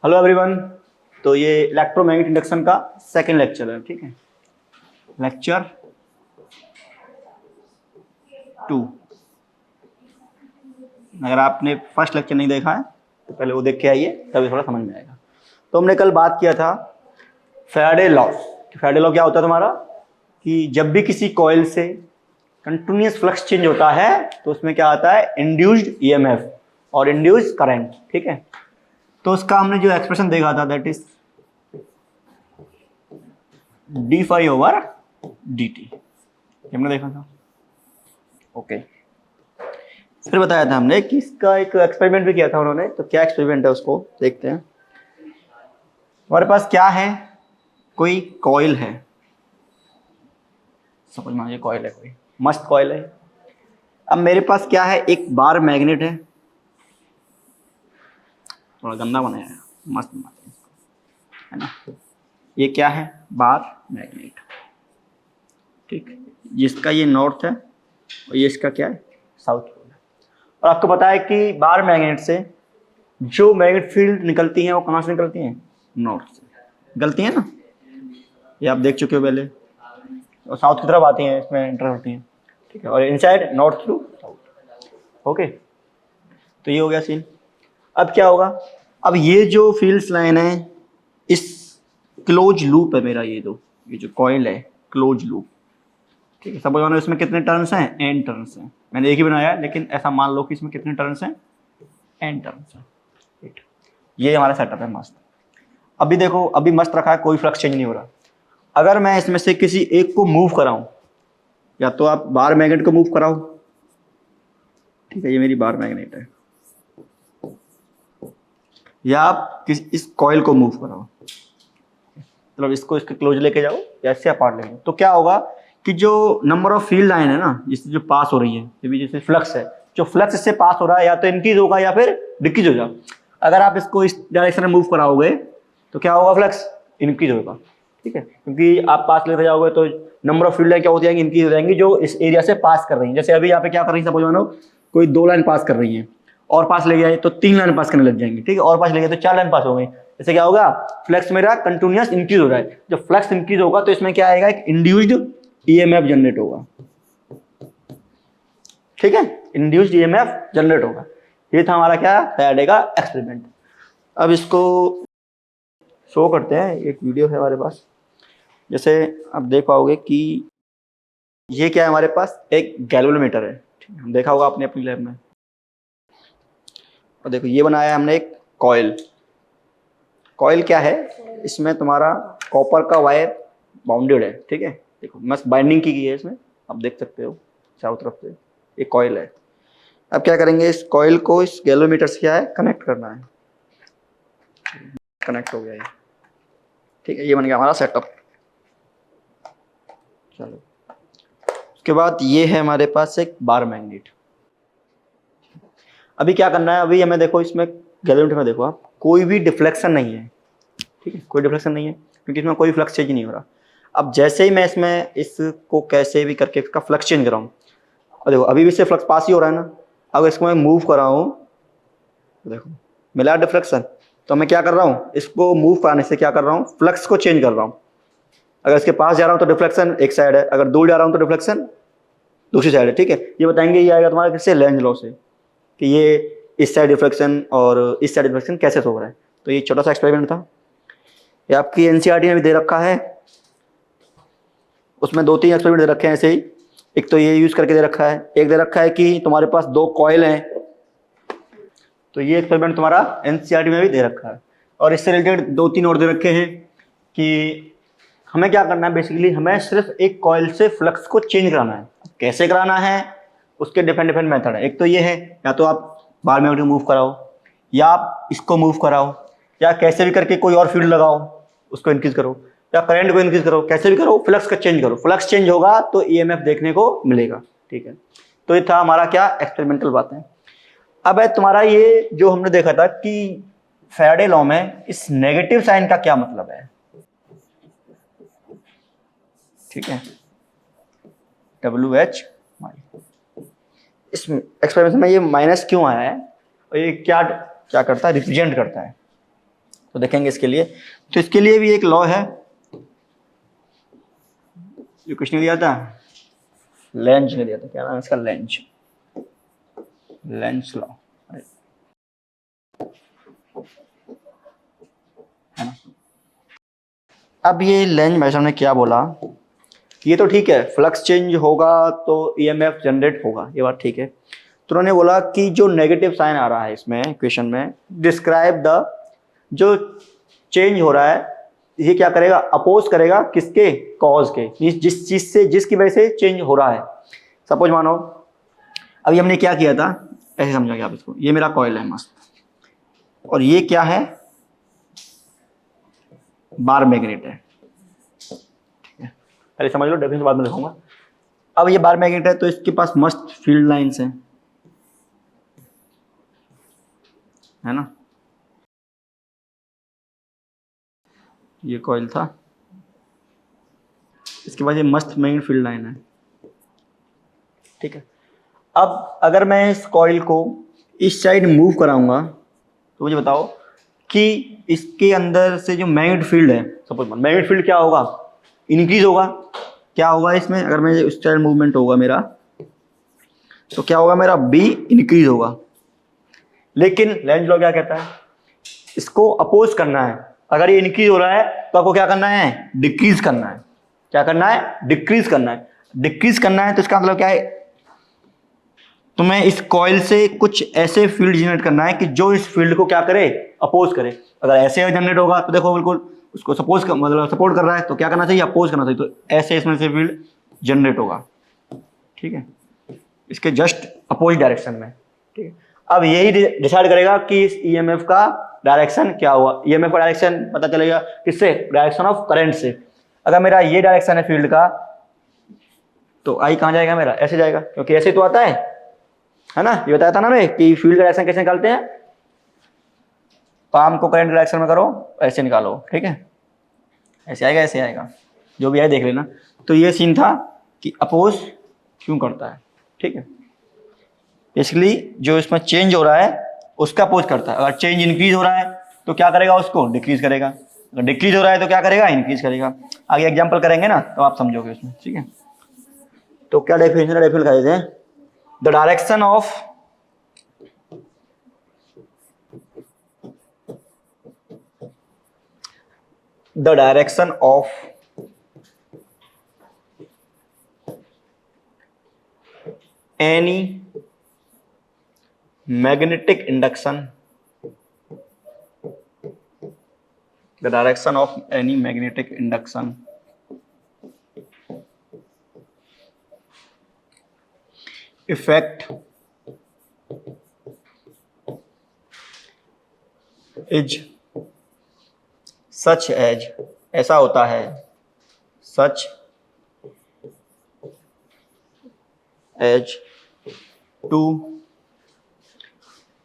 Hello everyone. तो ये electromagnetic induction का सेकंड लेक्चर है, ठीक है। लेक्चर 2। अगर आपने फर्स्ट लेक्चर नहीं देखा है तो पहले वो देख के आइए, तभी थोड़ा समझ में आएगा। तो हमने कल बात किया था फैराडे लॉ। फैराडे लॉ क्या होता है तुम्हारा कि जब भी किसी कॉइल से कंटिन्यूअस फ्लक्स चेंज होता है तो उसमें क्या आता है, इंड्यूस्ड ईएमएफ और इंड्यूस्ड करंट, ठीक है। तो उसका हमने जो एक्सप्रेशन देखा था that is d phi over d t, हमने देखा था। ओके, फिर बताया था हमने कि इसका एक एक्सपेरिमेंट भी किया था उन्होंने। तो क्या एक्सपेरिमेंट है उसको देखते हैं। हमारे पास क्या है, कोई कॉइल है, समझ में ये कॉइल है, कोई मस्त कॉइल है। अब मेरे पास क्या है, एक बार मैग्नेट है, थोड़ा गंदा बनाया है, मस्त बनाते हैं इसको, है ना। ये क्या है, बार मैग्नेट, ठीक। जिसका ये नॉर्थ है और ये इसका क्या है, साउथ पोल है। और आपको पता है कि बार मैग्नेट से जो मैग्नेट फील्ड निकलती है वो कहाँ से निकलती है, नॉर्थ से निकलती है ना, ये आप देख चुके हो पहले। और साउथ की तरफ आती हैं, इसमें एंटर होती हैं, ठीक है। और inside north to south. Okay, तो ये हो गया सीन। अब क्या होगा, अब ये जो फील्ड्स लाइन है, इस क्लोज लूप है मेरा, ये जो कॉइल है क्लोज लूप, ठीक है। सपोज मानो इसमें कितने टर्न्स हैं, एन टर्न्स हैं। मैंने एक ही बनाया है, लेकिन ऐसा मान लो कि इसमें कितने टर्न्स हैं, एन टर्न्स हैं, ठीक। ये हमारा सेटअप है मस्त। अभी देखो, अभी मस्त रखा है, कोई फ्लक्स चेंज नहीं हो रहा। अगर मैं इसमें से किसी एक को मूव कराऊं, या तो आप बार मैग्नेट को मूव कराओ, ठीक है, ये मेरी बार मैग्नेट है, या आप इस कॉइल को मूव कराओ, मतलब इसको इसके क्लोज लेके जाओ या इससे अपार्ट लेके जाओ, तो क्या होगा कि जो नंबर ऑफ फील्ड लाइन है ना, जिससे जो पास हो रही है, जैसे फ्लक्स है, जो फ्लक्स इससे पास हो रहा है या तो इंक्रीज होगा या फिर डिक्रीज होगा। अगर आप इसको इस डायरेक्शन में मूव कराओगे तो क्या होगा, फ्लक्स इंक्रीज होगा, ठीक है। क्योंकि आप पास लेते जाओगे तो नंबर ऑफ फील्ड लाइन क्या होती जाएंगी, इंक्रीज हो जाएंगी, जो इस एरिया से पास कर रही है। जैसे अभी यहाँ पे क्या कर रही है, सपोज मानो कोई 2 लाइन पास कर रही है, और पास ले गया तो 3 लाइन पास करने लग जाएंगे, ठीक है। और पास ले गया तो 4 लाइन पास हो गई। इससे क्या होगा, फ्लक्स मेरा कंटिन्यूअस इंक्रीज हो रहा है। जब फ्लक्स इंक्रीज होगा तो इसमें क्या आएगा, एक इंड्यूस्ड ईएमएफ जनरेट होगा, ठीक है। इंड्यूस्ड ईएमएफ जनरेट होगा। ये था हमारा क्या, फैराडे का एक्सपेरिमेंट। अब इसको शो करते हैं, एक वीडियो है हमारे पास। जैसे आप देख पाओगे कि ये क्या है, हमारे पास एक गैल्वेनोमीटर है, देखा होगा आपने अपनी लैब में। और देखो ये बनाया है हमने एक कॉइल। कॉइल क्या है, इसमें तुम्हारा कॉपर का वायर बाउंडेड है, ठीक है। देखो मस्त बाइंडिंग की गई है इसमें, आप देख सकते हो चारों तरफ से। एक कॉइल है। अब क्या करेंगे, इस कॉइल को इस गैल्वेनोमीटर से क्या है, कनेक्ट करना है। कनेक्ट हो गया ये, ठीक है। ये बन गया हमारा सेटअप। चलो, उसके बाद ये है हमारे पास एक बार मैग्नेट। अभी क्या करना है, अभी हमें देखो इसमें गैल्वेनोमीटर में देखो आप, कोई भी डिफ्लेक्शन नहीं है, ठीक है, कोई डिफ्लेक्शन नहीं है, क्योंकि इसमें कोई फ्लक्स चेंज नहीं हो रहा। अब जैसे ही मैं इसमें इसको कैसे भी करके इसका फ्लक्स चेंज कराऊं, और देखो अभी भी इससे फ्लक्स पास ही हो रहा है ना। अगर इसको मैं मूव कराऊं तो देखो मिला डिफ्लेक्शन। तो मैं क्या कर रहा हूँ, इसको मूव कराने से क्या कर रहा हूँ, फ्लक्स को चेंज कर रहा हूँ। अगर इसके पास जा रहा हूँ तो डिफ्लेक्शन एक साइड है, अगर दूर जा रहा हूँ तो डिफ्लेक्शन दूसरी साइड है, ठीक है। ये बताएंगे, ये आएगा तुम्हारा किससे, लेंज लॉ से, कि ये इस साइड डिफ्लेक्शन और इस साइड डिफ्लेक्शन कैसे हो रहा है। तो ये छोटा सा एक्सपेरिमेंट था, ये आपकी एनसीईआरटी में भी दे रखा है। उसमें 2-3 एक्सपेरिमेंट दे रखे हैं ऐसे ही। एक तो ये यूज करके दे रखा है, एक दे रखा है कि तुम्हारे पास 2 कॉइल हैं, तो ये एक्सपेरिमेंट तुम्हारा एनसीईआरटी में भी दे रखा है। और इससे रिलेटेड 2-3 और दे रखे हैं कि हमें क्या करना है, बेसिकली हमें सिर्फ एक कॉइल से फ्लक्स को चेंज कराना है। कैसे कराना है, उसके डिफरेंट मेथड है। एक तो ये है, या तो आप बार मैग्नेट मूव कराओ, या आप इसको मूव कराओ, या कैसे भी करके कोई और फील्ड लगाओ, उसको इंक्रीज करो, या करंट को इंक्रीज करो, कैसे भी करो, फ्लक्स का चेंज करो। फ्लक्स चेंज होगा तो ईएमएफ देखने को मिलेगा, ठीक है। तो ये था हमारा क्या, एक्सपेरिमेंटल बातें। अब है तुम्हारा ये जो हमने देखा था कि फैराडे लॉ में इस नेगेटिव साइन का क्या मतलब है, ठीक है, WH। इस एक्सपेरिमेंट में ये माइनस क्यों आया है, और ये क्या क्या करता है, रिप्रेजेंट करता है। तो देखेंगे इसके लिए। तो इसके लिए भी एक लॉ है जो कुछ नहीं दिया था, लेंज ने दिया था, क्या नाम है इसका, लेंज, लेंज लॉ है ना। अब ये लेंज भाई साहब ने क्या बोला, ये तो ठीक है, फ्लक्स चेंज होगा तो ईएमएफ जनरेट होगा, ये बात ठीक है। तो उन्होंने बोला कि जो नेगेटिव साइन आ रहा है इसमें इक्वेशन में, डिस्क्राइब द, जो चेंज हो रहा है ये क्या करेगा, अपोज करेगा किसके, कॉज के, जिस चीज से, जिसकी वजह से चेंज हो रहा है। सपोज मानो अभी हमने क्या किया था, ऐसे समझोगे आप इसको, ये मेरा कॉइल है मस्त, और ये क्या है, बार मैग्नेट है, ठीक है, पहले समझ लो, डेफिनेशन बाद में लिखूंगा। अब ये बार मैग्नेट है तो इसके पास मस्त फील्ड लाइंस हैं, है ना, ये कॉइल था, इसके बाद ये मस्त मैग्नेट फील्ड लाइन है, ठीक है। अब अगर मैं इस कॉइल को इस साइड मूव कराऊंगा तो मुझे बताओ कि इसके अंदर से जो मैग्नेट फील्ड है, सपोज मैग्नेट फील्ड क्या होगा, इंक्रीज होगा, क्या होगा इसमें, अगर मैं उस साइड मूवमेंट होगा मेरा तो क्या होगा, मेरा बी इंक्रीज होगा। लेकिन लेंज लॉ क्या कहता है, इसको अपोज करना है, अगर ये इंक्रीज हो रहा है तो आपको क्या करना है, डिक्रीज करना है, क्या करना है, डिक्रीज करना है। डिक्रीज करना है तो इसका मतलब क्या है, तुम्हें इस कॉइल से कुछ ऐसे फील्ड जनरेट करना है कि जो इस फील्ड को क्या करे, अपोज करे। अगर ऐसे जनरेट होगा तो देखो बिल्कुल उसको सपोज कर, मतलब सपोर्ट कर रहा है, तो क्या करना चाहिए, अपोज करना चाहिए, तो ऐसे इसमें से फील्ड जनरेट होगा, ठीक है, इसके जस्ट अपोज डायरेक्शन में, ठीक है। अब यही डिसाइड करेगा कि इस ईएमएफ का डायरेक्शन क्या हुआ। ईएमएफ का डायरेक्शन पता चलेगा किससे, डायरेक्शन ऑफ करंट से। अगर मेरा ये डायरेक्शन है फील्ड का तो आई कहाँ जाएगा मेरा, ऐसे जाएगा, क्योंकि ऐसे तो आता है ना, ये बताया था ना मैं कि फील्ड का डायरेक्शन कैसे निकालते हैं, पाम को करंट डायरेक्शन में करो, ऐसे निकालो, ठीक है, ऐसे आएगा, ऐसे आएगा, जो भी आए देख लेना। तो ये सीन था कि अपोज क्यों करता है, ठीक है, इसलिए जो इसमें चेंज हो रहा है उसका अपोज करता है। अगर चेंज इंक्रीज हो रहा है तो क्या करेगा, उसको डिक्रीज करेगा, अगर डिक्रीज हो रहा है तो क्या करेगा, इंक्रीज करेगा। आगे एग्जाम्पल करेंगे ना तो आप समझोगे उसमें, ठीक है। तो क्या डेफिनेशन लिखा देते हैं, the direction of the direction of any magnetic induction, the direction of any magnetic induction effect is such as, ऐसा होता है, such as to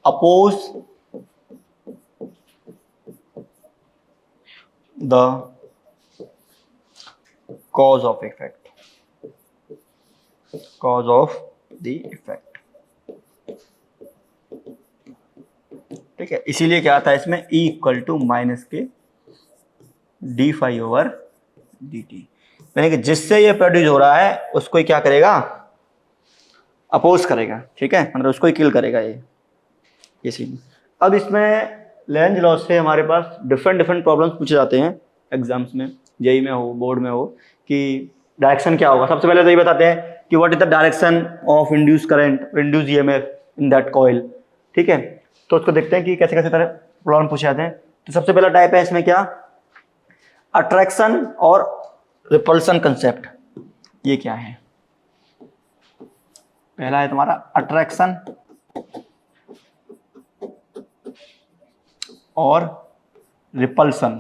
oppose the cause of effect, cause of the effect, ठीक है। इसीलिए क्या आता है इसमें, E इक्वल टू माइनस के d phi over d t, यानी कि जिससे ये प्रोड्यूस हो रहा है उसको ही क्या करेगा, अपोज करेगा, ठीक है, मतलब उसको ही किल करेगा ये सीन। अब इसमें लेंज लॉ से हमारे पास डिफरेंट प्रॉब्लम्स पूछे जाते हैं एग्जाम्स में, जेई में हो, बोर्ड में हो, कि डायरेक्शन क्या होगा। सबसे पहले तो ये बताते हैं कि what is the direction of induce current, induce EMF in that coil, ठीक है। तो उसको देखते हैं कि कैसे कैसे तरह प्रॉब्लम पूछे जाते हैं। तो सबसे पहला टाइप है इसमें क्या, अट्रैक्शन और रिपल्सन कंसेप्ट। ये क्या है, पहला है तुम्हारा अट्रैक्शन और रिपल्सन,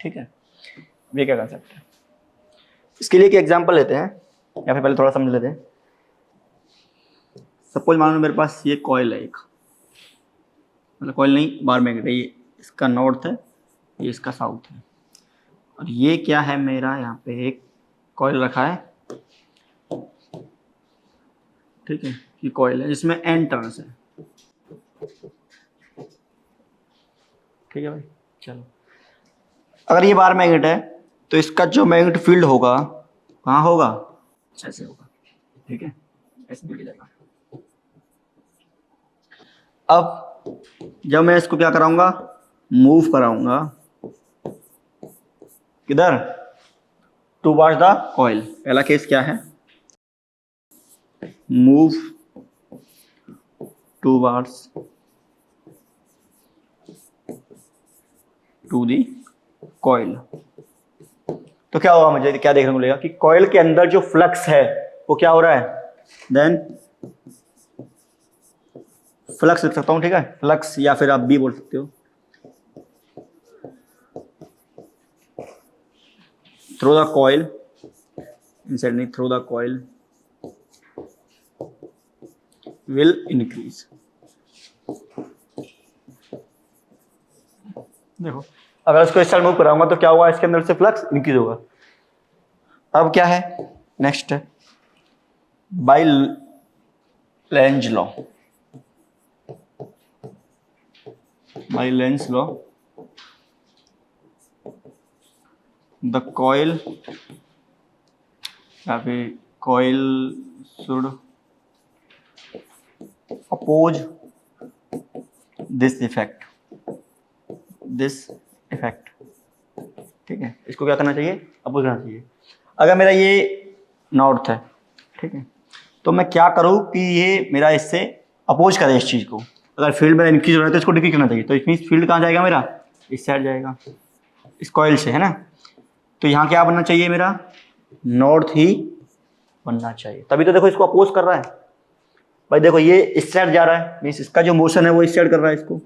ठीक है, ये क्या कंसेप्ट है। इसके लिए एक एग्जांपल लेते हैं, या फिर पहले थोड़ा समझ लेते हैं। सपोज मान लो मेरे पास ये कॉइल है एक, मतलब कॉइल नहीं, बार मैग्नेट है, ये इसका नॉर्थ है, ये इसका साउथ है, और ये क्या है मेरा, यहाँ पे एक कॉइल रखा है, ठीक है, ये कॉइल है जिसमें एन टर्न्स है, ठीक है भाई, चलो। अगर ये बार मैग्नेट है तो इसका जो मैग्नेटिक फील्ड होगा कहाँ होगा, ऐसे होगा, ठीक है, ऐसे भी जाएगा। अब जब मैं इसको क्या कराऊंगा, मूव कराऊंगा, किधर, टूवर्ड्स द कॉइल। पहला केस क्या है, move towards to the coil. तो क्या होगा, मुझे क्या देखने को मिलेगा कि कॉइल के अंदर जो फ्लक्स है वो क्या हो रहा है, देन फ्लक्स लिख सकता हूं, ठीक है, फ्लक्स, या फिर आप भी बोल सकते हो, थ्रू द कॉइल, इनसाइड नहीं, through the coil will increase. देखो, अगर इसको इस साइड मूव कराऊंगा तो क्या होगा, इसके अंदर से फ्लक्स इंक्रीज होगा। अब क्या है, नेक्स्ट है by Lenz law, by Lenz law the coil, या फिर coil should oppose this effect, ठीक है, इसको क्या करना चाहिए, अपोज करना चाहिए। अगर मेरा ये नॉर्थ है, ठीक है, तो मैं क्या करूं कि ये मेरा इससे अपोज करे इस चीज को। अगर फील्ड मेरा इंक्रीज हो रहा है तो इसको डिक्रीज करना चाहिए, तो इसमें फील्ड कहाँ जाएगा मेरा, इस साइड जाएगा, इस कॉइल से, है ना। तो यहाँ क्या बनना चाहिए मेरा, नॉर्थ ही बनना चाहिए, तभी तो देखो इसको अपोज कर रहा है भाई। देखो ये इस साइड जा रहा है, मीन्स इसका जो मोशन है वो इस साइड कर रहा है इसको,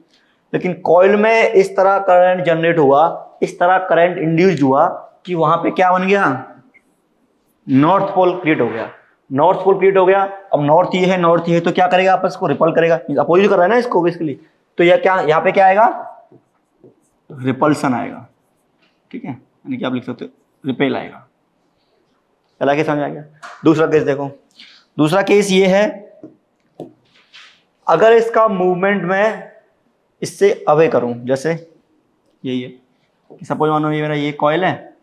लेकिन कॉइल में इस तरह करंट जनरेट हुआ, इस तरह करंट इंड्यूस्ड हुआ कि वहां पे क्या बन गया, नॉर्थ पोल क्रिएट हो गया, नॉर्थ पोल क्रिएट हो गया। अब नॉर्थ ये है, नॉर्थ ये है, तो क्या करेगा, आपस को रिपल करेगा, अपोजिट कर रहा है ना इसको बेसिकली। तो यह क्या, यहाँ पे क्या आएगा, रिपल्सन आएगा, ठीक है, यानी कि आप लिख सकते हो रिपेल आएगा। पहला केस समझ आ गया। दूसरा केस देखो, दूसरा केस ये है, अगर इसका मूवमेंट मैं इससे अवे करूं, जैसे यही है, सपोज मानो ये मेरा ये कॉइल है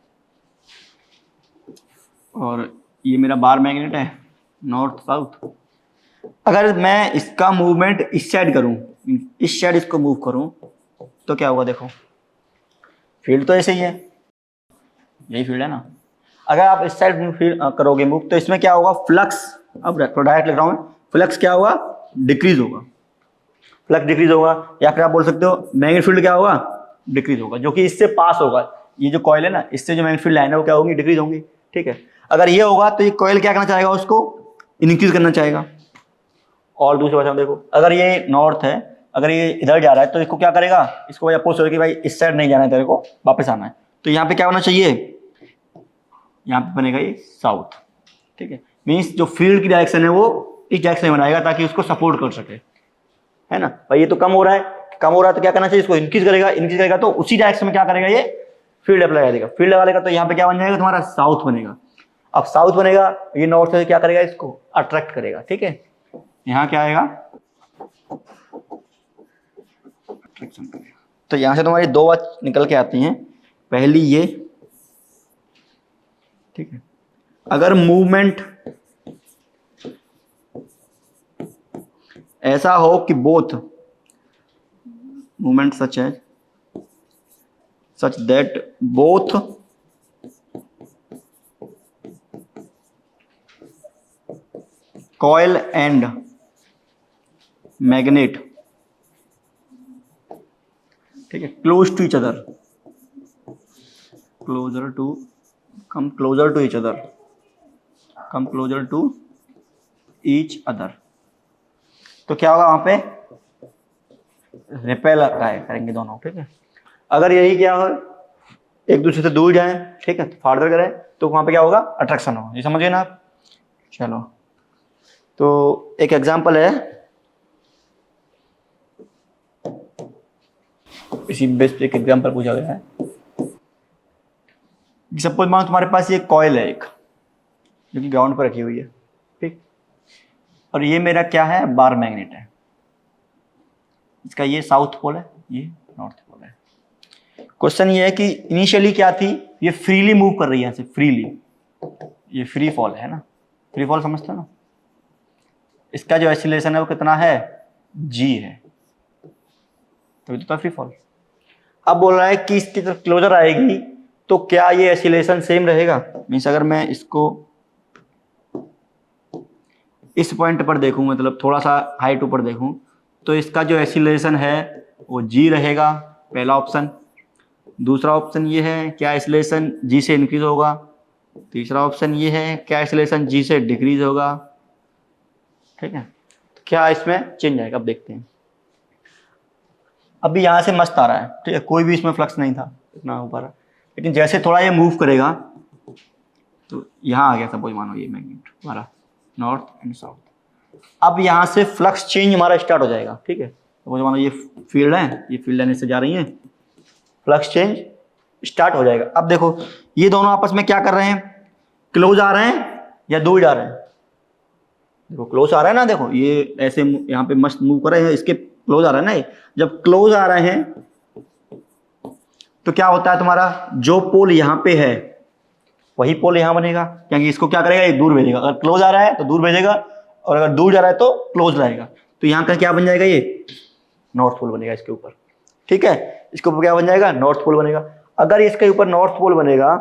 और ये मेरा बार मैग्नेट है नॉर्थ साउथ। अगर मैं इसका मूवमेंट इस साइड करूं, इस साइड इसको मूव करूं, तो क्या होगा, देखो फील्ड तो ऐसे ही है, यही फील्ड है ना। अगर आप इस साइड फील्ड करोगे मूव, तो इसमें क्या होगा, फ्लक्स, अब डायरेक्ट लिख रहा हूं मैं, फ्लक्स क्या होगा, डिक्रीज होगा, फ्लक्स डिक्रीज होगा, या फिर आप बोल सकते हो मैग्नेटिक फील्ड क्या होगा, डिक्रीज होगा, जो कि इससे पास होगा। ये जो कॉइल है ना, इससे जो मैग्नेटिक फील्ड लाइन है वो क्या होगी, डिक्रीज होंगी, ठीक है। अगर ये होगा तो ये कॉइल क्या करना चाहेगा, उसको इंक्रीज करना चाहेगा। और दूसरी भाषा में देखो, अगर ये नॉर्थ है, अगर ये इधर जा रहा है तो इसको क्या करेगा, इसको भाई अपोज करेगा कि भाई इस साइड नहीं जाना है तेरे को, वापस आना है। तो यहाँ पे क्या होना चाहिए, यहाँ पे बनेगा ये साउथ, ठीक है, मीन्स जो फील्ड की डायरेक्शन है वो इस डायरेक्शन में बनाएगा ताकि उसको सपोर्ट कर सके, है ना भाई। ये तो कम हो रहा है, कम हो रहा है तो क्या करना चाहिए, इसको इंक्रीज करेगा, इंक्रीज करेगा तो उसी डायरेक्शन में क्या करेगा, ये फील्ड अप्लाई कर देगा, फील्ड लगा देगा, तो यहाँ पे क्या बन जाएगा तुम्हारा, साउथ बनेगा। अब साउथ बनेगा, ये नॉर्थ से क्या करेगा, इसको अट्रैक्ट करेगा, ठीक है, यहाँ क्या आएगा, अट्रैक्शन करेगा। तो यहाँ से तुम्हारी दो बात निकल के आती हैं, पहली ये, ठीक है, अगर मूवमेंट ऐसा हो कि both movement such that both coil and magnet, ठीक है, close to each other, closer to each other, come closer to each other, तो क्या होगा, वहां पे रिपेल करेंगे दोनों, ठीक है। अगर यही क्या हो, एक दूसरे से दूर जाए, ठीक है, फार्दर करें, तो वहां पे क्या होगा, अट्रैक्शन होगा, ये समझिए ना आप। चलो, तो एक एग्जांपल है, इसी बेस पे एक एग्जांपल पूछा गया है। सपोज मानो तुम्हारे पास ये कॉइल है एक, जो कि ग्राउंड पर रखी हुई है, ठीक, और ये मेरा क्या है, बार मैग्नेट है, इसका ये साउथ पोल है, ये नॉर्थ पोल है। क्वेश्चन ये है कि इनिशियली क्या थी, ये फ्रीली मूव कर रही है, ऐसे फ्रीली, ये फ्री फॉल है ना, फ्री फॉल समझते हो ना। इसका जो एक्सीलरेशन है वो कितना है, जी है, तो था फ्री फॉल। अब बोल रहा है कि इसकी तरफ क्लोजर आएगी तो क्या ये एक्सीलरेशन सेम रहेगा। मीन्स अगर मैं इसको इस पॉइंट पर देखूं, मतलब थोड़ा सा हाइट ऊपर देखूं, तो इसका जो एक्सीलरेशन है वो जी रहेगा, पहला ऑप्शन। दूसरा ऑप्शन ये है क्या एक्सीलरेशन जी से इंक्रीज होगा। तीसरा ऑप्शन ये है क्या एक्सीलरेशन जी से डिक्रीज होगा। ठीक है, तो क्या इसमें चेंज आएगा, अब देखते हैं। अभी यहाँ से मस्त आ रहा है, ठीक है, कोई भी इसमें फ्लक्स नहीं था इतना ऊपर, लेकिन जैसे थोड़ा ये मूव करेगा तो यहाँ आ गया, सपोज मानो ये मैग्नेट हमारा नॉर्थ एंड साउथ। अब यहाँ से फ्लक्स चेंज हमारा स्टार्ट हो जाएगा। ठीक है, सपोज मानो ये फील्ड है, ये फील्ड लाइन से जा रही है, फ्लक्स चेंज स्टार्ट हो जाएगा। अब देखो ये दोनों आपस में क्या कर रहे हैं, क्लोज आ रहे हैं या दूर जा रहे हैं। देखो क्लोज आ रहा है ना, देखो ये ऐसे यहाँ पे मस्त मूव कर रहे हैं, इसके क्लोज आ रहा है ना। जब क्लोज आ रहे हैं तो क्या होता है, तुम्हारा जो पोल यहाँ पे है वही पोल यहाँ बनेगा, क्योंकि इसको क्या करेगा, ये दूर भेजेगा। अगर क्लोज आ रहा है तो दूर भेजेगा, और अगर दूर जा रहा है तो क्लोज रहेगा। तो यहाँ का क्या बन जाएगा, ये नॉर्थ पोल बनेगा इसके ऊपर। ठीक है, इसके ऊपर क्या बन जाएगा, नॉर्थ पोल बनेगा। अगर इसके ऊपर नॉर्थ पोल बनेगा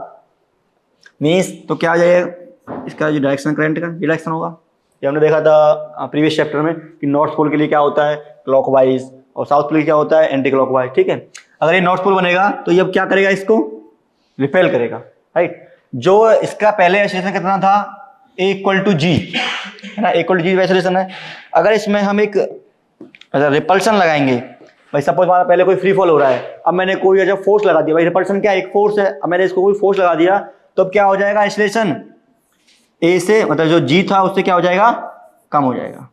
मीन्स तो क्या आ जाएगा, इसका जो डायरेक्शन करंट का डायरेक्शन होगा। ये हमने देखा था प्रीवियस चैप्टर में कि नॉर्थ पोल के लिए क्या होता है, क्लॉकवाइज, और साउथ पोल के लिए क्या होता है, एंटी क्लॉकवाइज। ठीक है, अगर ये नॉर्थ पोल बनेगा तो ये अब क्या करेगा, इसको रिपेल करेगा। राइट, जो इसका पहले एक्सीलरेशन कितना था, A इक्वल टू जी है ना, A equal to g acceleration है। अगर इसमें हम एक रिपल्शन लगाएंगे, भाई सपोज हमारा पहले कोई फ्री फॉल हो रहा है, अब मैंने कोई जब फोर्स लगा दिया, भाई रिपल्शन क्या एक फोर्स है, अब मैंने इसको कोई फोर्स लगा दिया तो अब क्या हो जाएगा, एक्सीलरेशन ए से, मतलब जो जी था उससे क्या हो जाएगा, कम हो जाएगा।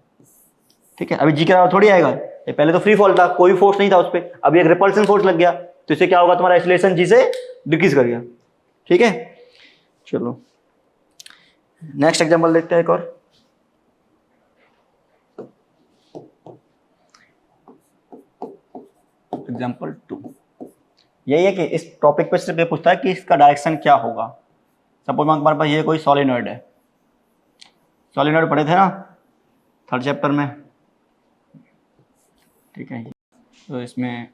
ठीक है, अभी जी के बराबर थोड़ी आएगा, ये पहले तो फ्री फॉल था, कोई फोर्स नहीं था उस पर, अभी एक रिपल्शन फोर्स लग गया तो इससे क्या होगा, तुम्हारा एक्सीलरेशन जी से डिक्रीज कर गया। ठीक है, चलो नेक्स्ट एग्जांपल देखते हैं एक और। एग्जांपल 2 यही है कि इस टॉपिक पे सिर्फ ये पूछता है कि इसका डायरेक्शन क्या होगा। सपोज हमारे पास ये कोई सॉलिनॉइड है, सॉलिनॉइड पढ़े थे ना थर्ड चैप्टर में। ठीक है, तो इसमें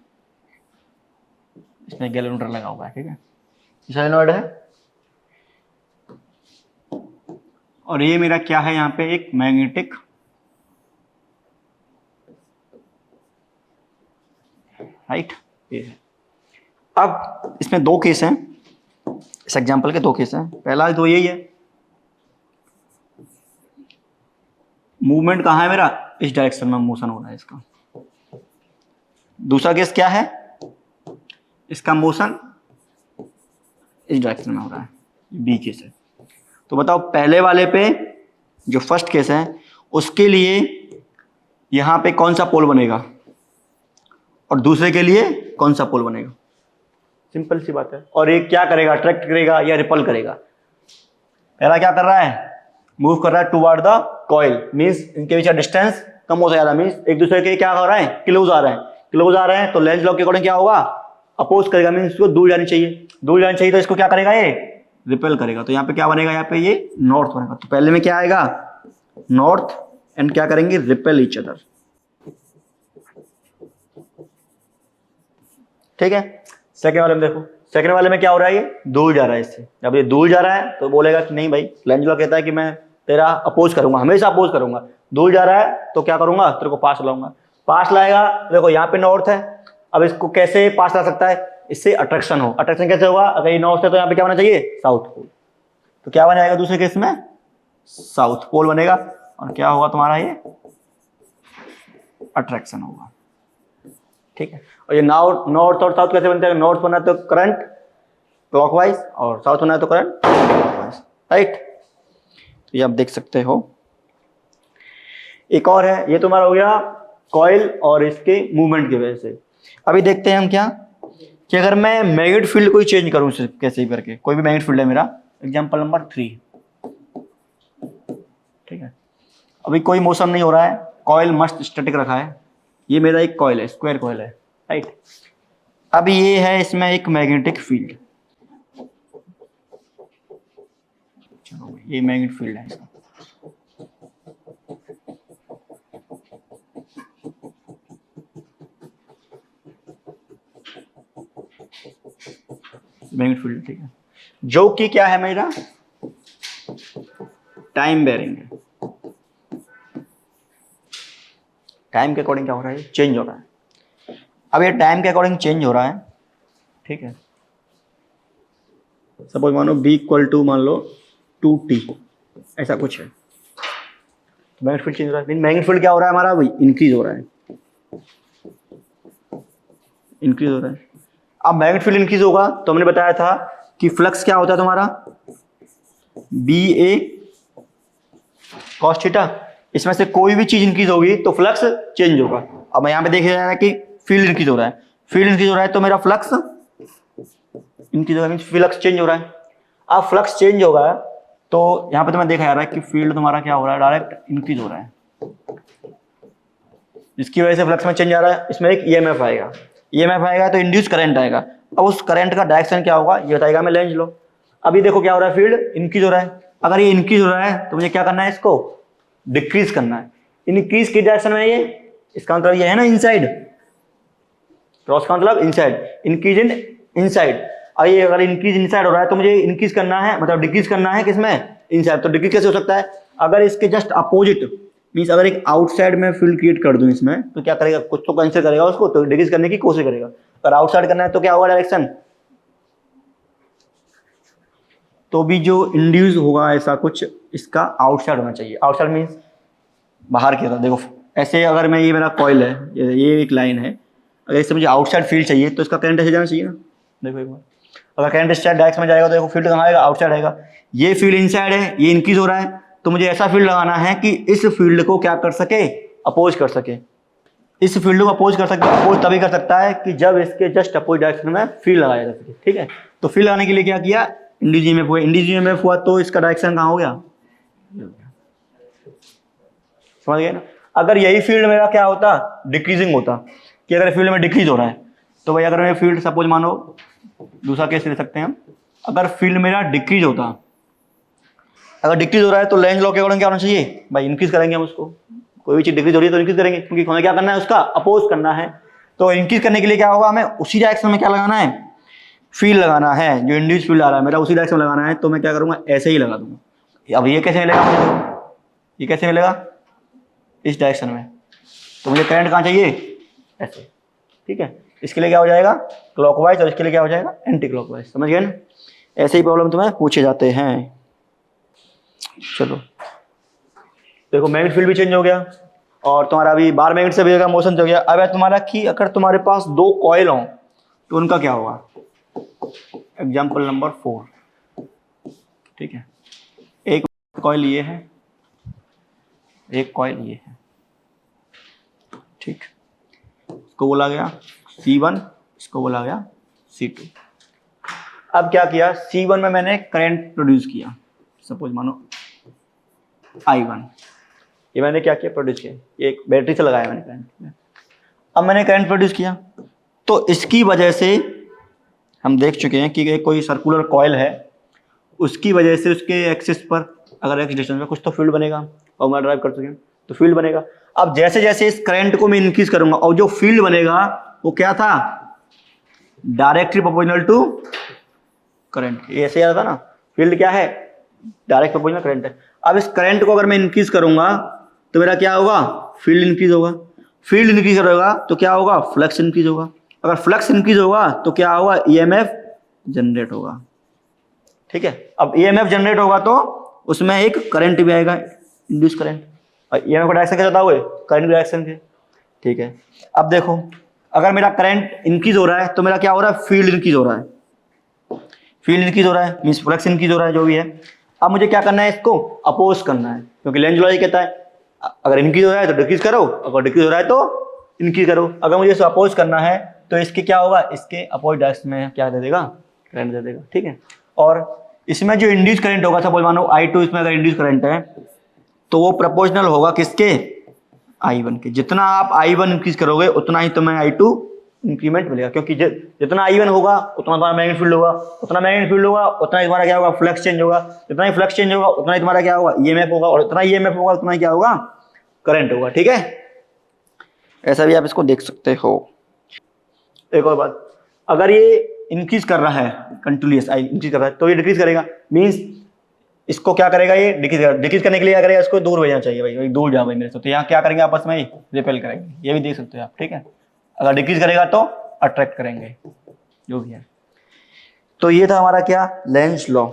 गैल्वेनोमीटर लगा हुआ है। ठीक है, सॉलिनॉइड है और ये मेरा क्या है, यहाँ पे एक मैग्नेटिक राइट, ये है। अब इसमें दो केस हैं, इस एग्जांपल के दो केस हैं। पहला तो यही है, मूवमेंट कहाँ है मेरा, इस डायरेक्शन में मोशन हो रहा है इसका। दूसरा केस क्या है, इसका मोशन इस डायरेक्शन में हो रहा है, बी केस है। तो बताओ पहले वाले पे जो फर्स्ट केस है उसके लिए यहां पे कौन सा पोल बनेगा और दूसरे के लिए कौन सा पोल बनेगा, सिंपल सी बात है। और ये क्या करेगा, अट्रैक्ट करेगा या रिपल करेगा। पहला क्या कर रहा है, मूव कर रहा है टुवर्ड द कॉइल, मींस इनके बीच का डिस्टेंस कम होता जा रहा है, मींस एक दूसरे के क्या हो रहा है, क्लोज आ रहे हैं। क्लोज आ रहे हैं तो लेंस लॉ के अकॉर्डिंग क्या होगा, अपोज करेगा, मींस इसको दूर जानी चाहिए, दूर जानी चाहिए तो इसको क्या करेगा, ये रिपेल करेगा। तो यहाँ पे क्या बनेगा, यहाँ पे ये नॉर्थ बनेगा। तो पहले में क्या आएगा, नॉर्थ एंड क्या करेंगे, रिपेल ईच अदर। ठीक है, सेकंड वाले में देखो, सेकंड वाले में क्या हो रहा है, ये दूर जा रहा है इससे। जब ये दूर जा रहा है तो बोलेगा कि नहीं भाई, लेंस लॉ कहता है कि मैं तेरा अपोज करूंगा, हमेशा अपोज करूंगा। दूर जा रहा है तो क्या करूंगा, तेरे को पास लाऊंगा। पास लाएगा, देखो यहाँ पे नॉर्थ है, अब इसको कैसे पास ला सकता है, इससे अट्रैक्शन हो। अट्रैक्शन कैसे होगा, अगर ये नॉर्थ है तो यहाँ पे क्या होना चाहिए, साउथ पोल। तो क्या बन जाएगा दूसरे केस में, साउथ पोल बनेगा, और क्या होगा तुम्हारा, ये अट्रैक्शन होगा। ठीक है, और ये नॉर्थ और साउथ कैसे बनते हैं, नॉर्थ बना तो करंट क्लॉकवाइज और साउथ बना तो करंट क्लॉकवाइज। राइट, तो ये आप देख सकते हो। एक और है, ये तुम्हारा हो गया कॉइल और इसके मूवमेंट की वजह से। अभी देखते हैं हम क्या कि अगर मैं मैग्नेटिक फील्ड को ही चेंज करूं कैसे भी करके, कोई भी मैग्नेटिक फील्ड है मेरा, एग्जांपल नंबर 3। ठीक है, अभी कोई मोशन नहीं हो रहा है, कॉइल मस्त स्टैटिक रखा है, ये मेरा एक कॉइल है, स्क्वायर कॉइल है, राइट। अब ये है इसमें एक मैग्नेटिक फील्ड, चलो ये मैग्नेटिक फील्ड है इसका। मैग्नेटिक फील्ड, ठीक है, जो कि क्या है मेरा टाइम बेरिंग है। टाइम के अकॉर्डिंग क्या हो रहा है, चेंज हो रहा है। अब ये टाइम के अकॉर्डिंग चेंज हो रहा है, ठीक है। सपोज मानो b इक्वल टू मान लो 2t, ऐसा कुछ है। तो मैग्नेटिक फील्ड चेंज हो रहा है। मैग्नेटिक फील्ड क्या हो रहा है हमारा, भाई इंक्रीज हो रहा है, इंक्रीज हो रहा है। अब मैग्नेटिक फील्ड इंक्रीज होगा तो हमने बताया था कि फ्लक्स क्या होता है तुम्हारा, बी ए कॉस थीटा। इसमें से कोई भी चीज इंक्रीज होगी तो फ्लक्स चेंज होगा। अब मैं यहाँ पे देख रहा है कि फील्ड इंक्रीज हो रहा है, फील्ड इंक्रीज हो रहा है तो मेरा फ्लक्स इंक्रीज हो रहा है, मींस फ्लक्स चेंज हो रहा है। अब फ्लक्स चेंज होगा तो यहाँ पे तुम्हें देखा जा रहा है कि फील्ड तुम्हारा क्या हो रहा है, डायरेक्ट इंक्रीज हो रहा है, जिसकी वजह से फ्लक्स में चेंज आ रहा है। इसमें एक ईएमएफ आएगा, ईएमएफ आएगा तो इंड्यूस करंट आएगा। अब उस करंट का डायरेक्शन क्या होगा ये बताएगा हमें लेंज लो। अभी देखो क्या हो रहा है, फील्ड इंक्रीज हो रहा है। अगर ये इंक्रीज हो रहा है तो मुझे क्या करना है, इसको डिक्रीज करना है। इंक्रीज की डायरेक्शन में ये, इसका मतलब ये है ना इनसाइड, क्रॉस का मतलब इनसाइड, इंक्रीज इन इनसाइड। और ये अगर इंक्रीज इनसाइड हो रहा है तो मुझे इंक्रीज करना है, मतलब डिक्रीज करना है किसमें, इनसाइड। तो डिक्रीज कैसे हो सकता है, अगर इसके जस्ट अपोजिट, मींस अगर एक आउटसाइड में फील्ड क्रिएट कर दूं इसमें तो क्या करेगा, कुछ तो कैंसिल करेगा उसको, तो डिक्रीज करने की कोशिश करेगा। अगर आउटसाइड करना है तो क्या होगा डायरेक्शन, तो भी जो इंड्यूस होगा ऐसा कुछ इसका आउटसाइड होना चाहिए। आउटसाइड मींस बाहर की तरफ। देखो ऐसे अगर मैं, ये मेरा कॉइल है, ये एक लाइन है, अगर इससे मुझे आउटसाइड फील्ड चाहिए तो इसका करंट ऐसे जाना चाहिए ना। देखो एक बार, अगर करंट इस साइड डायरेक्शन में जाएगा तो देखो फील्ड कहाँ आएगा, आउटसाइड आएगा। ये फील्ड इनसाइड है, ये इंक्रीज हो रहा है, तो मुझे ऐसा फील्ड लगाना है कि इस फील्ड को क्या कर सके, अपोज कर सके। इस फील्ड को अपोज कर सकते, अपोज तभी कर सकता है कि जब इसके जस्ट अपोज डायरेक्शन में फील्ड लगाया जा सके, ठीक है। तो फील्ड लगाने के लिए क्या किया, इंड्यूस ईएमएफ हुआ, इंड्यूस ईएमएफ हुआ तो इसका डायरेक्शन कहाँ हो गया, समझ गए ना। अगर यही फील्ड मेरा क्या होता, डिक्रीजिंग होता, कि अगर फील्ड में डिक्रीज हो रहा है तो भाई अगर मैं फील्ड, सपोज मानो दूसरा केस ले सकते हैं हम, अगर फील्ड मेरा डिक्रीज होता, अगर डिक्रीज हो रहा है तो लेंज लॉ के अकॉर्डिंग क्या होना चाहिए भाई, इंक्रीज करेंगे हम उसको। कोई भी चीज डिक्रीज हो रही है तो इंक्रीज करेंगे, क्योंकि हमें क्या करना है, उसका अपोज करना है। तो इंक्रीज करने के लिए क्या होगा, हमें उसी डायरेक्शन में क्या लगाना है, फील्ड लगाना है। जो इंड्यूस फील्ड आ रहा है मेरा उसी डायरेक्शन में लगाना है, तो मैं क्या करूंगा, ऐसे ही लगा दूंगा। अब ये कैसे मिलेगा मुझे, ये कैसे मिलेगा, इस डायरेक्शन में। तो मुझे करंट कहाँ चाहिए, ऐसे, ठीक है। इसके लिए क्या हो जाएगा, क्लॉकवाइज, और इसके लिए क्या हो जाएगा, एंटी क्लॉकवाइज। समझ गए ना। ऐसे ही प्रॉब्लम तुम्हें पूछे जाते हैं। चलो देखो, मैग्नेटिक फील्ड भी चेंज हो गया और तुम्हारा अभी बार मैग्नेट से भी होगा, मोशन हो गया। अब है तुम्हारा कि अगर तुम्हारे पास दो कॉइल हों तो उनका क्या होगा। एग्जाम्पल नंबर 4, ठीक है। एक कॉइल ये है, एक कॉइल ये है, ठीक। इसको बोला गया C1, इसको बोला गया C2। अब क्या किया, C1 में मैंने करंट प्रोड्यूस किया, सपोज मानो I1। ये मैंने क्या किया, प्रोड्यूस किया, ये एक बैटरी से लगाया मैंने करंट। अब मैंने करंट प्रोड्यूस किया तो इसकी वजह से हम देख चुके हैं कि कोई सर्कुलर कॉइल है, उसकी वजह से उसके एक्सिस पर अगर एक्स डिस्टेंस में कुछ तो फील्ड बनेगा, और मैं ड्राइव कर चुके हैं तो फील्ड बनेगा। अब जैसे जैसे इस करंट को मैं इंक्रीज करूंगा और जो फील्ड बनेगा वो क्या था, डायरेक्टली प्रोपोर्शनल टू करंट। ये ऐसे आता ना, फील्ड क्या है, डायरेक्ट प्रोपोर्शनल करंट है। अब इस करंट को अगर मैं इंक्रीज करूंगा तो मेरा क्या होगा, फील्ड इंक्रीज होगा। फील्ड इंक्रीज होगा तो क्या होगा, फ्लक्स इंक्रीज होगा। अगर फ्लक्स इंक्रीज होगा तो क्या होगा, ईएमएफ जनरेट होगा, ठीक है। अब ईएमएफ जनरेट होगा तो उसमें एक करंट भी आएगा, इंड्यूस करंट। और ईएमएफ का डायरेक्शन क्या होता है, करंट की डायरेक्शन के, ठीक है। अब देखो, अगर मेरा करंट इंक्रीज हो रहा है तो मेरा क्या हो रहा है, फील्ड इंक्रीज हो रहा है। फील्ड इंक्रीज हो रहा है मींस फ्लक्स इंक्रीज हो रहा है, जो भी है। अब मुझे क्या करना है, इसको अपोज करना है, क्योंकि लेंज लॉ कहता है अगर इंक्रीज हो रहा है तो डिक्रीज करो, अगर डिक्रीज हो रहा है तो इंक्रीज करो। अगर मुझे इसको अपोज करना है तो इसके क्या होगा, इसके अपोज डायरेक्शन में क्या दे देगा, करंट दे देगा, ठीक है। और इसमें जो इंड्यूस करंट होगा, सपोज मानो I2, इसमें अगर इंड्यूस करंट है तो वो प्रोपोर्शनल होगा किसके, I1 के, जितना आप I1 इंक्रीज करोगे उतना ही तुम्हें I2 इंक्रीमेंट मिलेगा, क्योंकि जितना I1 होगा उतना तुम्हारा मैग्नेटिक फील्ड होगा, उतना मैग्नेटिक फील्ड होगा उतना ही तुम्हारा क्या होगा, फ्लक्स चेंज होगा, जितना ही फ्लक्स चेंज होगा उतना ही तुम्हारा क्या होगा, ईएमएफ होगा, और उतना ईएमएफ होगा उतना ही क्या होगा, करंट होगा। ठीक है, ऐसा भी आप इसको देख सकते हो। एक और बात, अगर ये इंक्रीज कर रहा है कंटिन्यूअस इंक्रीज कर रहा है तो ये डिक्रीज करेगा, मींस इसको क्या करेगा, ये डिक्रीज करने के लिए क्या करेगा, इसको दूर भेजना चाहिए भाई, दूर जाओ भाई मेरे से, तो यहाँ क्या करेंगे, आपस में रिपेल करेंगे, ये भी देख सकते हो आप। ठीक है, अगर डिक्रीज करेगा तो अट्रैक्ट करेंगे, जो भी है। तो ये था हमारा क्या, लेंज लॉ।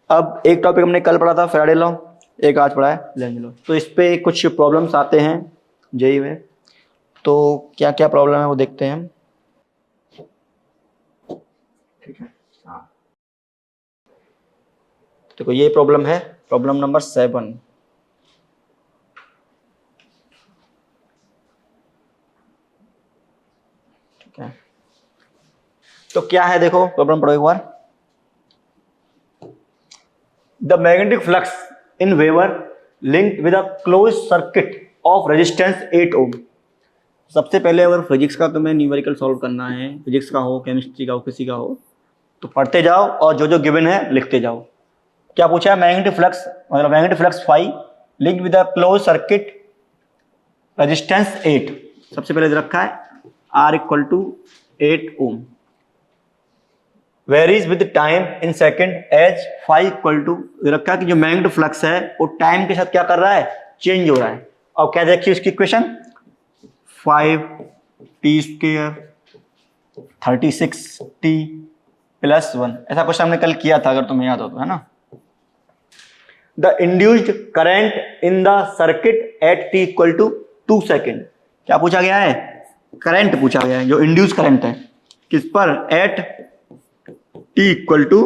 अब एक टॉपिक हमने कल पढ़ा था फैराडे लॉ, एक आज पढ़ा है लेंज लॉ। तो इस पे कुछ प्रॉब्लम्स आते हैं जेईई में, तो क्या क्या प्रॉब्लम है वो देखते हैं हम। ठीक है, हाँ, देखो ये प्रॉब्लम है, प्रॉब्लम नंबर 7। ठीक है, तो क्या है, देखो प्रॉब्लम पढ़ो एक बार। The magnetic flux in weber linked with a close circuit of resistance 8 ohm. सबसे पहले अगर फिजिक्स का तुम्हें न्यूमेरिकल सॉल्व करना है, फिजिक्स का हो, केमिस्ट्री का हो, किसी का हो, तो पढ़ते जाओ और जो जो गिवन है लिखते जाओ। क्या पूछा है, मैग्नेटिक फ्लक्स, मतलब magnetic flux phi linked with a close circuit resistance 8। सबसे पहले रखा है R equal to 8 ohm, varies with time in second as phi equal to, रखा है कि जो मैग्नेटिक फ्लक्स है वो टाइम के साथ क्या कर रहा है, चेंज हो रहा है। और क्या देखिए इसकी इक्वेशन, 5t² 36t + 1, ऐसा क्वेश्चन हमने कल किया था, अगर तुम्हें याद हो तो, है ना। The induced current in the circuit at t equal to 2 second. क्या पूछा गया है, करंट पूछा गया है, जो इंड्यूस करंट है किस पर, at t equal to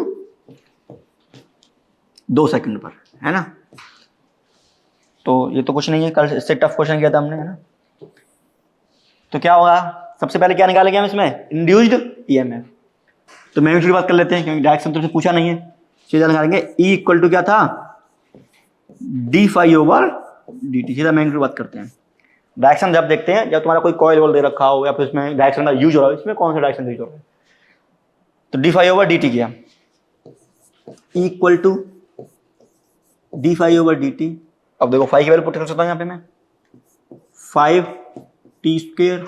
2 second पर, है ना। तो ये तो कुछ नहीं है, कल इससे टफ क्वेश्चन किया था हमने, है ना। तो क्या होगा, सबसे पहले क्या निकालेंगे हम इसमें, इंड्यूस्ड ईएमएफ। तो मैग्नीट्यूड की बात कर लेते हैं, क्योंकि डायरेक्शन तुमसे पूछा नहीं है, सीधा निकालेंगे। E इक्वल टू क्या था, d∅/dt, सीधा मैग्नीट्यूड बात करते हैं। डायरेक्शन जब देखते हैं, जब तुम्हारा कोई कॉइल वॉल दे रखा हो या फिर इसमें डायरेक्शन का यूज हो रहा है, इसमें कौन सा डायरेक्शन यूज हो रहा है, तो d∅/dt किया, E इक्वल टू d∅/dt। अब देखो फाई की वैल्यू पुट कर सकता हूं यहाँ पे मैं, 5t²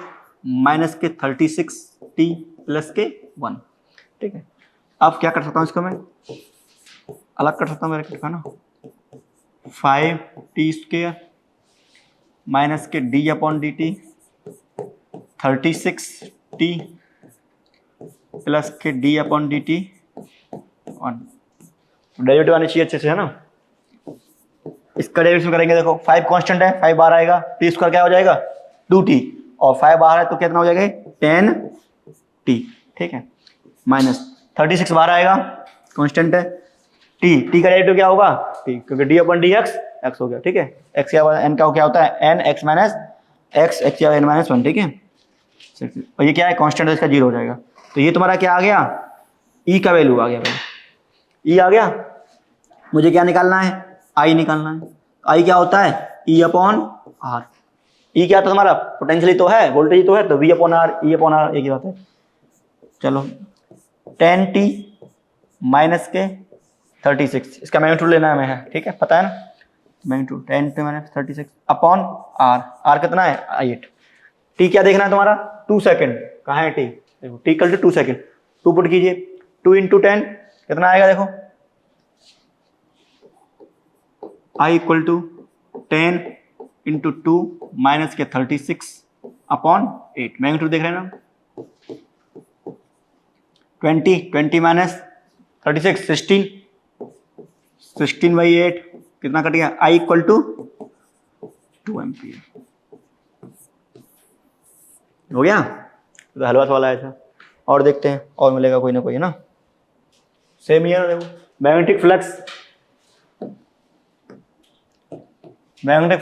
माइनस के 36t प्लस के 1। ठीक है, अब क्या कर सकता हूँ, इसको मैं अलग कर सकता हूँ, मेरे का ना, 5t² माइनस के d/dt 36t प्लस के d/dt 1। डेरिवेटिव आनी चाहिए अच्छे से, है ना। इसका डेरिवेटिव करेंगे, देखो 5 कांस्टेंट है, 5 बाहर आएगा, t² क्या हो जाएगा 2t, और 5 बाहर है तो कितना हो जाएगा 10t। ठीक है, माइनस 36 बाहर आएगा, कांस्टेंट है, t का डेरिवेटिव क्या होगा t, क्योंकि d/dx x हो गया। ठीक है, x क्या n का क्या होता है n x minus x, x या n माइनस 1। ठीक है, और ये क्या है कांस्टेंट है, इसका 0 हो जाएगा। तो ये तुम्हारा क्या आ गया, e का वैल्यू आ गया, भाई e आ गया। मुझे क्या निकालना है, I निकालना है। I क्या होता है, E/R। E क्या था तुम्हारा, पोटेंशियली तो है, वोल्टेज तो है, तो V/R, E/R एक ही बात है। चलो 10t माइनस के 36, इसका मैग्नीट्यूड लेना है हमें, ठीक है, पता है ना, magnitude 10t minus 36 upon R। R कितना है 8। T क्या देखना है तुम्हारा, 2 सेकेंड, कहाँ है T, देखो T equal to 2 second, 2 put कीजिए, 2 × 10 कितना आएगा, देखो I इक्वल टू 10 × 2 माइनस के 36 अपॉन 8। मैग्नीट्यूड देख रहे हैं ना, 20 माइनस 36 16/8 कितना कट गया, I इक्वल टू 2 एम्पियर। हो गया, तो हलवा वाला ऐसा। और देखते हैं, और मिलेगा कोई ना कोई, है ना। सेम ईयर, देखो magnetic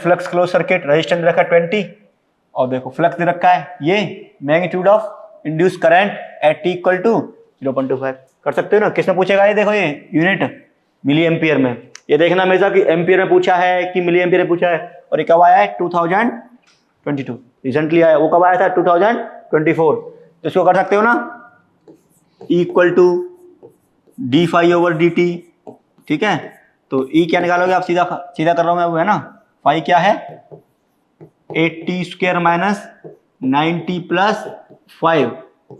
flux close circuit, resistance रखा 20, और देखो फ्लक्स दे रखा है ये, magnitude of induce current at t equal to 0.25। कर सकते हो ना, किसने पूछेगा ये, देखो ये यूनिट मिली एम्पियर में, ये देखना हमेशा कि एम्पियर में पूछा है कि मिली एम्पियर में पूछा है। और ये कब आया है 2000 22 रिसेंटली आया, वो कब आया था 2024। तो इसको कर सकते हो ना, equal to d phi over d t, ठीक है। तो ई क्या निकालोगे आप, सीधा सीधा कर रहा हूं मैं, वो है ना, फाई क्या है 80 स्क्वायर माइनस 90 प्लस 5,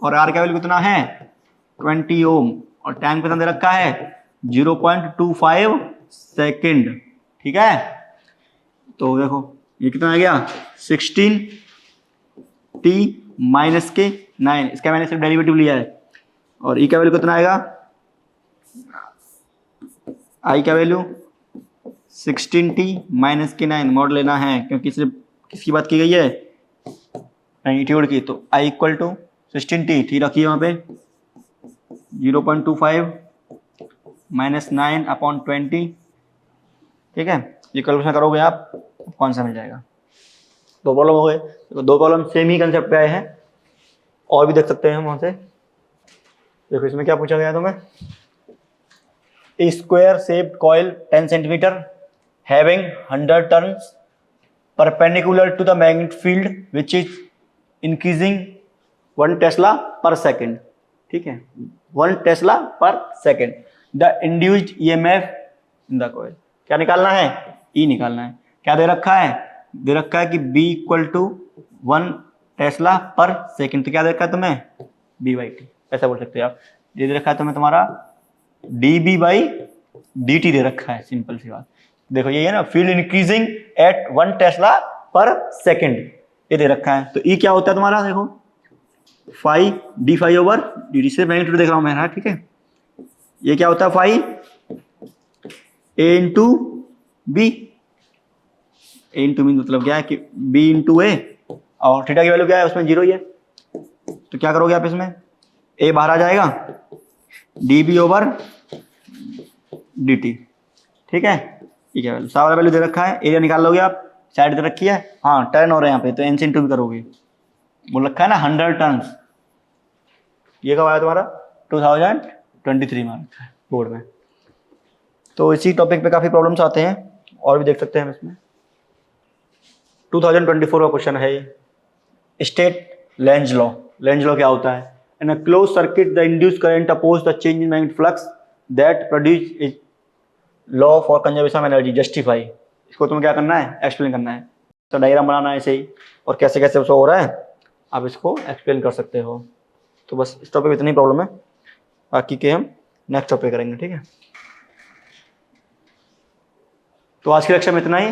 और आर का वैल्यू कितना है 20 ओम, और टाइम कितना दे रखा है 0.25 सेकेंड, ठीक है। तो देखो ये कितना आ गया 16 टी माइनस के 9, इसका मैंने सिर्फ डेरिवेटिव लिया है, और ई का वैल्यू कितना आएगा, आई का वैल्यू 16t माइनस के 9 मॉड लेना है, क्योंकि सिर्फ किसकी बात की गई है, मैग्नीट्यूड की। तो आई इक्वल टू 16t, ठीक रखिए वहाँ पे 0.25 माइनस 9 अपॉन 20, ठीक है। ये कैलकुलेशन करोगे आप कौन सा मिल जाएगा। दो प्रॉब्लम हो गए, तो दो प्रॉब्लम सेम ही कंसेप्ट पे आए हैं, और भी देख सकते हैं हम वहाँ से। देखो इसमें क्या पूछा गया तुम्हें, square shaped coil 10 centimetre having 100 turns perpendicular to the magnetic field which is increasing 1 tesla पर सेकेंड, ठीक है, 1 टेस्ला पर second. The induced EMF in the coil, क्या निकालना है, ई निकालना है। क्या दे रखा है, दे रखा है कि बी इक्वल टू 1 टेस्ला पर सेकेंड, तो क्या दे रखा है तुम्हें बी बाई टी, ऐसा बोल सकते हो आप। ये दे रखा है तुम्हें तुम्हारा D B by D T दे रखा है, सिंपल सी बात। देखो ये है ना, फील्ड इंक्रीजिंग एट 1 टेस्ला पर सेकेंड, ये दे रखा है। तो ई क्या होता है तुम्हारा, देखो phi d phi over d t, से मैग्नीट्यूड देख रहा हूं मैं, ठीक है। ये क्या होता है फाई ए इंटू बी, ए इंटू बी मतलब क्या है कि बी इंटू ए, और थीटा की वैल्यू क्या है उसमें 0 ही है। तो क्या करोगे आप, इसमें ए बाहर आ जाएगा, d B over d t, ठीक है। ठीक है, सारा वैल्यू दे रखा है, एरिया निकाल लोगे आप, साइड दे रखी है, हाँ टर्न हो रहे हैं यहाँ पे, तो एन से इंटू भी करोगे, बोल रखा है ना 100 टर्न्स। ये कब आया तुम्हारा 2023 में रखा है बोर्ड में। तो इसी टॉपिक पे काफ़ी प्रॉब्लम्स आते हैं, और भी देख सकते हैं हम इसमें। 2024 का क्वेश्चन है ये, state Lenz law. Lenz law क्या होता है, in a close circuit the induced current oppose the change in magnetic flux that produce is law for conservation of energy justify. इसको तुम्हें क्या करना है, एक्सप्लेन करना है, तो डायग्राम बनाना है ऐसे ही, और कैसे कैसे उसको हो रहा है आप इसको एक्सप्लेन कर सकते हो। तो बस इस टॉपिक में इतनी प्रॉब्लम है, बाकी के हम नेक्स्ट टॉपिक करेंगे, ठीक है। तो आज के लेक्चर में इतना ही,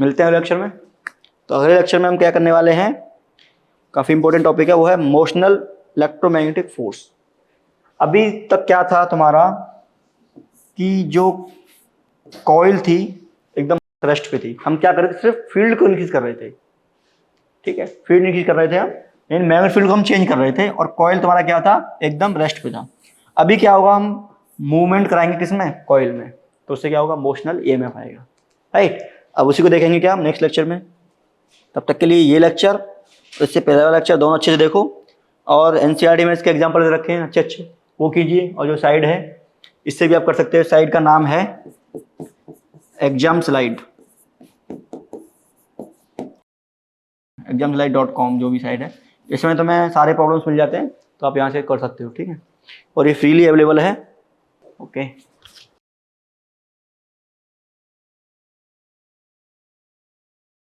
मिलते हैं अगले लेक्चर में। तो अगले लेक्चर में हम क्या करने वाले हैं, काफ़ी इंपॉर्टेंट टॉपिक है, वो है मोशनल इलेक्ट्रोमैग्नेटिक फोर्स। अभी तक क्या था तुम्हारा कि जो कॉइल थी एकदम रेस्ट पे थी, हम क्या कर रहे थे, सिर्फ फील्ड को इंक्रीज कर रहे थे, ठीक है, फील्ड इंक्रीज कर रहे थे हम, यानी मैग्नेटिक फील्ड को हम चेंज कर रहे थे, और कॉइल तुम्हारा क्या था एकदम रेस्ट पे था। अभी क्या होगा, हम मूवमेंट कराएंगे किसमें, कॉइल में, तो उससे क्या होगा मोशनल ईएमएफ आएगा, राइट। अब उसी को देखेंगे क्या हम नेक्स्ट लेक्चर में। तब तक के लिए ये लेक्चर, इससे पहले वाला लेक्चर दोनों अच्छे से देखो, और एनसीईआरटी में इसके एग्जाम्पल दे रखे हैं अच्छे अच्छे, वो कीजिए। और जो साइड है इससे भी आप कर सकते हो, साइड का नाम है एग्जाम स्लाइड, examslide.com जो भी साइट है, इसमें तुम्हें सारे प्रॉब्लम्स मिल जाते हैं, तो आप यहाँ से कर सकते हो, ठीक है। और ये फ्रीली अवेलेबल है, ओके।